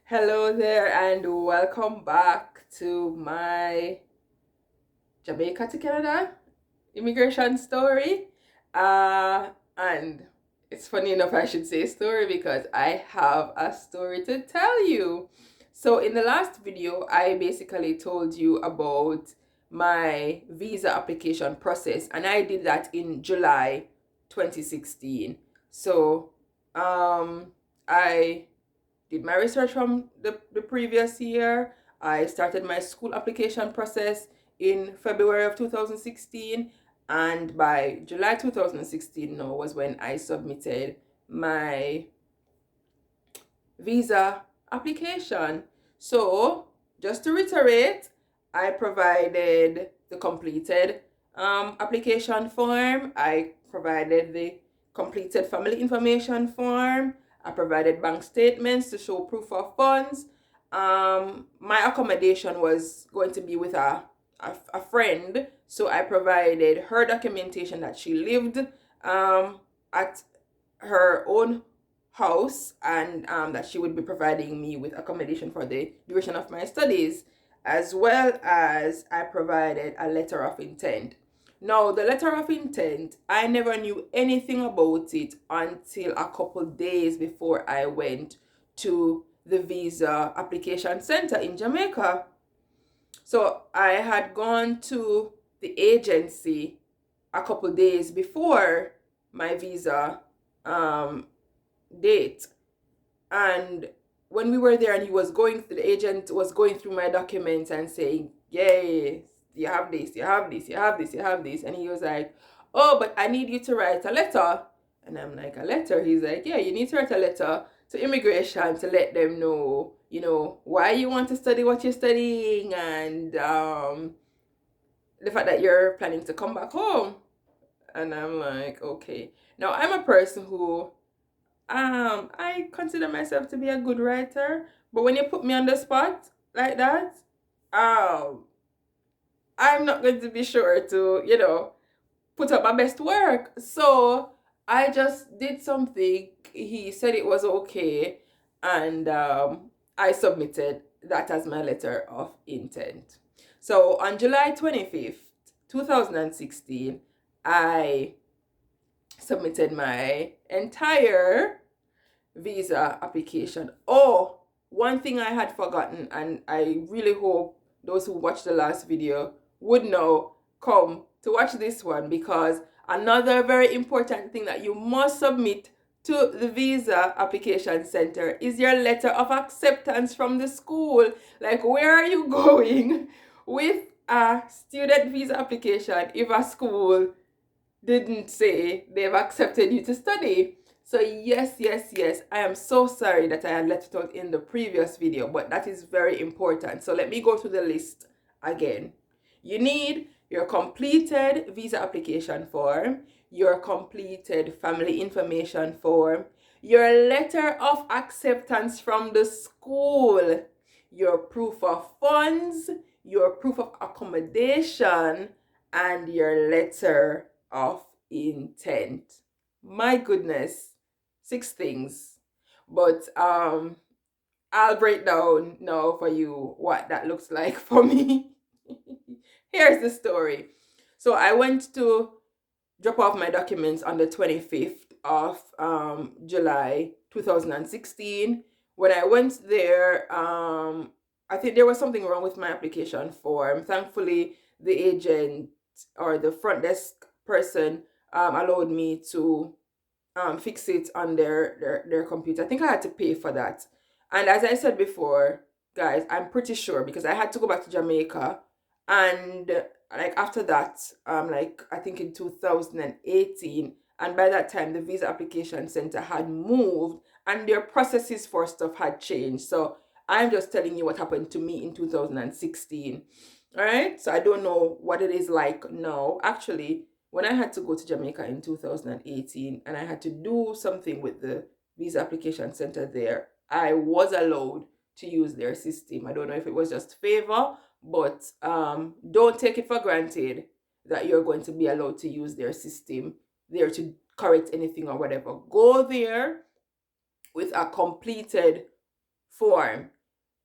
Hello there, and welcome back to my Jamaica to Canada immigration story. And it's funny enough, I should say story because I have a story to tell you. So, in the last video, I basically told you about my visa application process, and I did that in July 2016. So, I did my research from the previous year. I started my school application process in February of 2016, and by July 2016 now was when I submitted my visa application. So, just to reiterate, I provided the completed application form, I provided the completed family information form, I provided bank statements to show proof of funds. My accommodation was going to be with a friend, so I provided her documentation that she lived at her own house, and that she would be providing me with accommodation for the duration of my studies, as well as I provided a letter of intent. Now, the letter of intent, I never knew anything about it until a couple days before I went to the visa application center in Jamaica. So I had gone to the agency a couple days before my visa um, date. And when we were there and the agent was going through my documents and saying, yes, you have this, you have this, you have this, you have this. And he was like, oh, but I need you to write a letter. And I'm like, a letter? He's like, yeah, you need to write a letter to immigration to let them know, why you want to study what you're studying, and the fact that you're planning to come back home. And I'm like, okay. Now, I'm a person who I consider myself to be a good writer, but when you put me on the spot like that, um, I'm not going to be sure to, put up my best work. So I just did something. He said it was okay, and I submitted that as my letter of intent. So on July 25th, 2016, I submitted my entire visa application. Oh, one thing I had forgotten, and I really hope those who watched the last video would know, come to watch this one, because another very important thing that you must submit to the visa application center is your letter of acceptance from the school. Like, where are you going with a student visa application if a school didn't say they've accepted you to study? So yes, yes, yes, I am so sorry that I had left it out in the previous video, but that is very important. So let me go through the list again. You need your completed visa application form, your completed family information form, your letter of acceptance from the school, your proof of funds, your proof of accommodation, and your letter of intent. My goodness, 6 things. But I'll break down now for you what that looks like for me. Here's the story. So I went to drop off my documents on the 25th of July 2016. When I went there, I think there was something wrong with my application form. Thankfully, the agent or the front desk person allowed me to fix it on their computer. I think I had to pay for that. And as I said before, guys, I'm pretty sure because I had to go back to Jamaica, and like after that, like I think in 2018, and by that time the visa application center had moved and their processes for stuff had changed. So I'm just telling you what happened to me in 2016. All right, so I don't know what it is like now. Actually, when I had to go to Jamaica in 2018 and I had to do something with the visa application center there, I was allowed to use their system. I don't know if it was just favor, but don't take it for granted that you're going to be allowed to use their system there to correct anything or whatever. Go there with a completed form.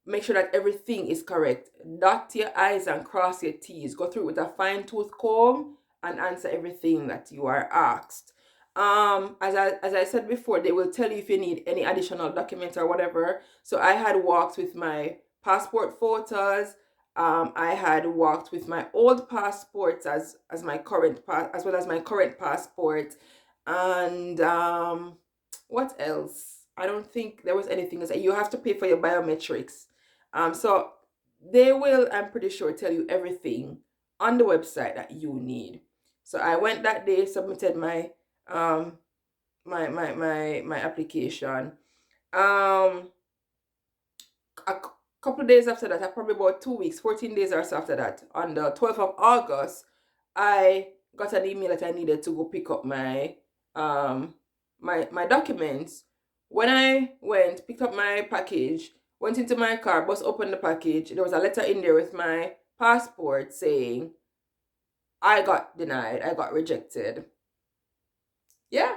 make sure that everything is correct. Dot your I's and cross your T's. Go through it with a fine tooth comb and answer everything that you are asked. As I said before, they will tell you if you need any additional documents or whatever. So I had walked with my passport photos. I had walked with my old passports as my current as well as my current passport, and what else? I don't think there was anything else. You have to pay for your biometrics. So they will, I'm pretty sure, tell you everything on the website that you need. So I went that day, submitted um my application. Um a couple of days after that, probably about 2 weeks, 14 days or so after that, on the 12th of August, I got an email that I needed to go pick up my documents. When I went, picked up my package, went into my car, bus opened the package, there was a letter in there with my passport saying I got denied, I got rejected. Yeah,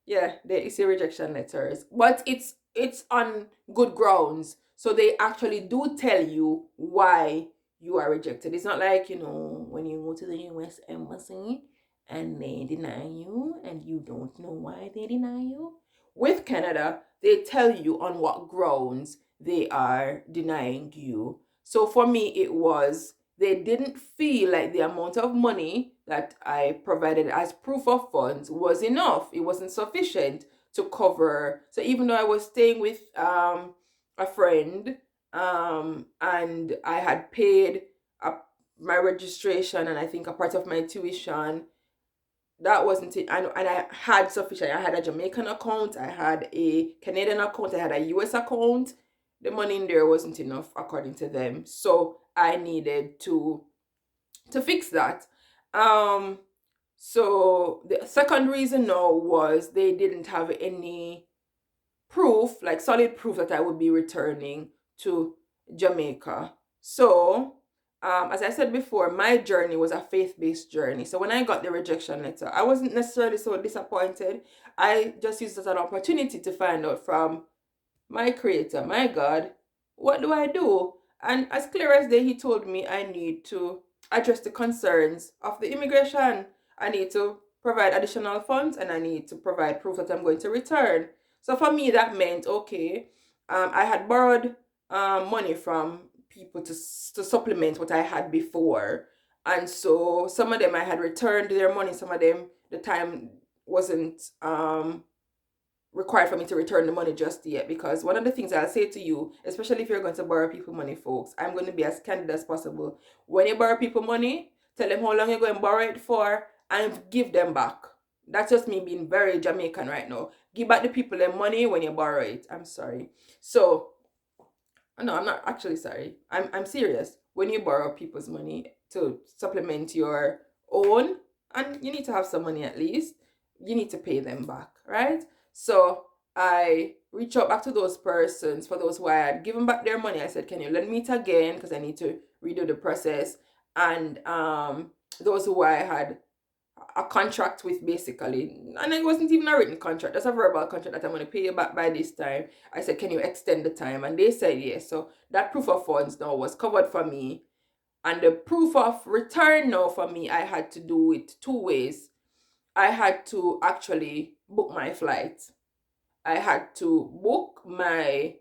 yeah, there is a rejection letters, but it's on good grounds. So they actually do tell you why you are rejected. It's not like, when you go to the US embassy and they deny you and you don't know why they deny you. With Canada, they tell you on what grounds they are denying you. So for me, it was they didn't feel like the amount of money that I provided as proof of funds was enough. It wasn't sufficient to cover. So even though I was staying with a friend, and I had paid my registration and I think a part of my tuition, that wasn't it. And I had sufficient. I had a Jamaican account, I had a Canadian account, I had a US account. The money in there wasn't enough according to them. So I needed to fix that. So the second reason now was they didn't have any proof, like solid proof, that I would be returning to Jamaica. So, as I said before, my journey was a faith-based journey. So when I got the rejection letter, I wasn't necessarily so disappointed. I just used it as an opportunity to find out from my creator, my God, what do I do? And as clear as day, he told me I need to address the concerns of the immigration. I need to provide additional funds and I need to provide proof that I'm going to return. So for me, that meant, okay, I had borrowed money from people to supplement what I had before. And so some of them I had returned their money, some of them the time wasn't required for me to return the money just yet, because one of the things I'll say to you, especially if you're going to borrow people money, folks, I'm going to be as candid as possible. When you borrow people money, tell them how long you're going to borrow it for and give them back. That's just me being very Jamaican right now. Give back the people their money when you borrow it. I'm sorry. So, no, I'm not actually sorry. I'm serious. When you borrow people's money to supplement your own, and you need to have some money at least, you need to pay them back, right? So I reach out back to those persons, for those who I had given back their money. I said, can you lend me it again? Because I need to redo the process. And those who I had a contract with, basically, and it wasn't even a written contract, that's a verbal contract, that I'm going to pay you back by this time. I said, can you extend the time? And they said yes. So that proof of funds now was covered for me. And the proof of return now for me, I had to do it two ways. I had to actually book my flight. I had to book my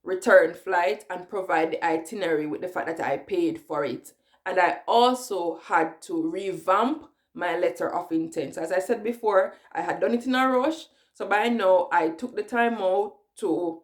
return flight and provide the itinerary with the fact that I paid for it. And I also had to revamp my letter of intent. So as I said before, I had done it in a rush. So by now I took the time out to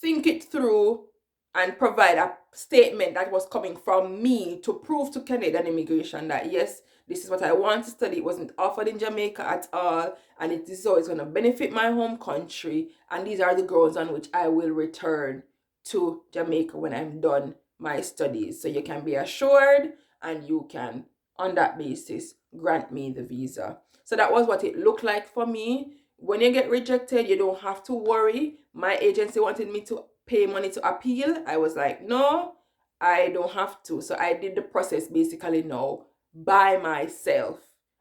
think it through and provide a statement that was coming from me to prove to Canadian immigration that yes, this is what I want to study. It wasn't offered in Jamaica at all, and it is always going to benefit my home country, and these are the grounds on which I will return to Jamaica when I'm done my studies. So you can be assured, and you can, on that basis, grant me the visa. So that was what it looked like for me. When you get rejected, you don't have to worry. My agency wanted me to pay money to appeal. I was like, no, I don't have to. So I did the process basically now by myself.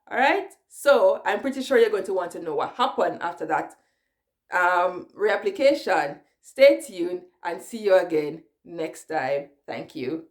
All right. So I'm pretty sure you're going to want to know what happened after that reapplication. Stay tuned and see you again next time. Thank you.